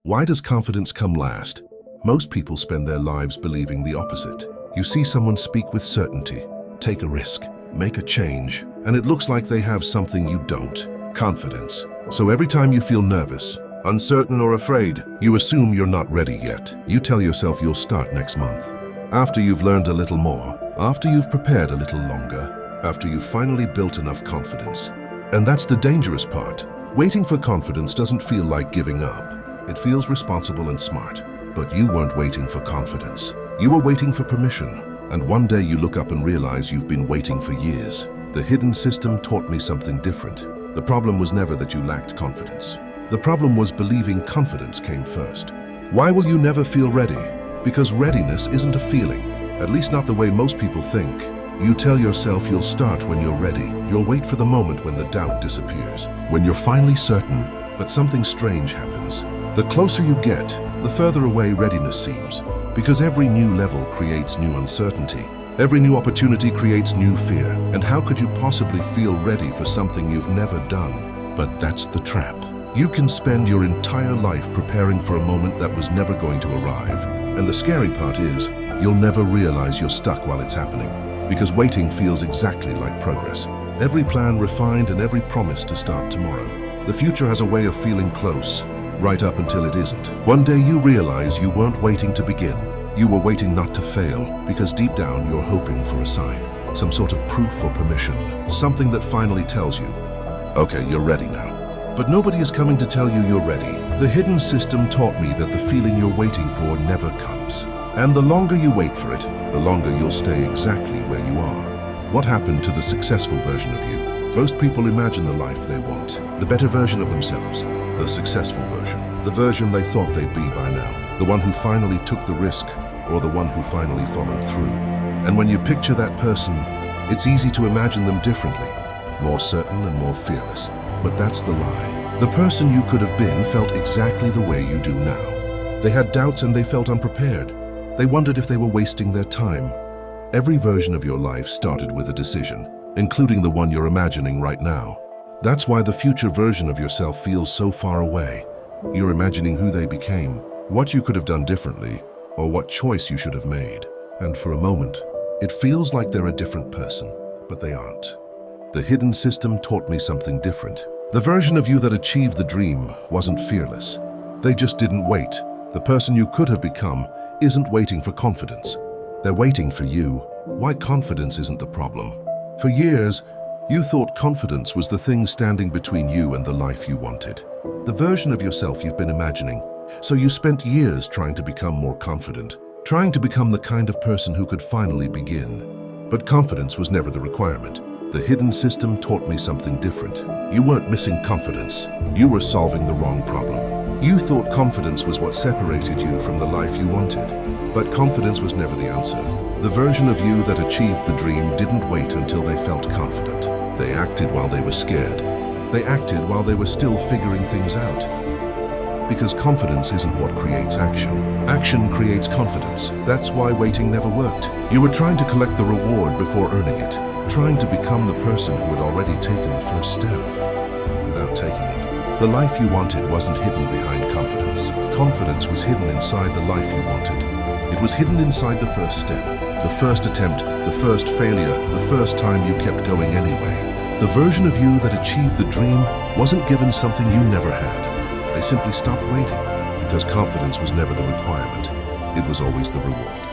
Why does confidence come last? Most people spend their lives believing the opposite. You see someone speak with certainty, take a risk, make a change, and it looks like they have something you don't: confidence. So every time you feel nervous, uncertain, or afraid, you assume you're not ready yet. You tell yourself you'll start next month. After you've learned a little more, after you've prepared a little longer, after you've finally built enough confidence. And that's the dangerous part. Waiting for confidence doesn't feel like giving up. It feels responsible and smart. But you weren't waiting for confidence. You were waiting for permission. And one day you look up and realize you've been waiting for years. The hidden system taught me something different. The problem was never that you lacked confidence. The problem was believing confidence came first. Why will you never feel ready? Because readiness isn't a feeling, at least not the way most people think. You tell yourself you'll start when you're ready. You'll wait for the moment when the doubt disappears, when you're finally certain, but something strange happens. The closer you get, the further away readiness seems, because every new level creates new uncertainty. Every new opportunity creates new fear. And how could you possibly feel ready for something you've never done? But that's the trap. You can spend your entire life preparing for a moment that was never going to arrive. And the scary part is, you'll never realize you're stuck while it's happening, because waiting feels exactly like progress. Every plan refined and every promise to start tomorrow. The future has a way of feeling close, right up until it isn't. One day you realize you weren't waiting to begin. You were waiting not to fail, because deep down you're hoping for a sign, some sort of proof or permission, something that finally tells you, okay, you're ready now. But nobody is coming to tell you you're ready. The hidden system taught me that the feeling you're waiting for never comes. And the longer you wait for it, the longer you'll stay exactly where you are. What happened to the successful version of you? Most people imagine the life they want, the better version of themselves, the successful version, the version they thought they'd be by now, the one who finally took the risk, or the one who finally followed through. And when you picture that person, it's easy to imagine them differently, more certain and more fearless. But that's the lie. The person you could have been felt exactly the way you do now. They had doubts and they felt unprepared. They wondered if they were wasting their time. Every version of your life started with a decision, including the one you're imagining right now. That's why the future version of yourself feels so far away. You're imagining who they became, what you could have done differently, or what choice you should have made. And for a moment, it feels like they're a different person, but they aren't. The hidden system taught me something different. The version of you that achieved the dream wasn't fearless. They just didn't wait. The person you could have become isn't waiting for confidence. They're waiting for you. Why confidence isn't the problem? For years, you thought confidence was the thing standing between you and the life you wanted, the version of yourself you've been imagining. So you spent years trying to become more confident, trying to become the kind of person who could finally begin. But confidence was never the requirement. The hidden system taught me something different. You weren't missing confidence. You were solving the wrong problem. You thought confidence was what separated you from the life you wanted. But confidence was never the answer. The version of you that achieved the dream didn't wait until they felt confident. They acted while they were scared. They acted while they were still figuring things out. Because confidence isn't what creates action. Action creates confidence. That's why waiting never worked. You were trying to collect the reward before earning it, trying to become the person who had already taken the first step without taking it. The life you wanted wasn't hidden behind confidence. Confidence was hidden inside the life you wanted. It was hidden inside the first step, the first attempt, the first failure, the first time you kept going anyway. The version of you that achieved the dream wasn't given something you never had. They simply stopped waiting, because confidence was never the requirement. It was always the reward.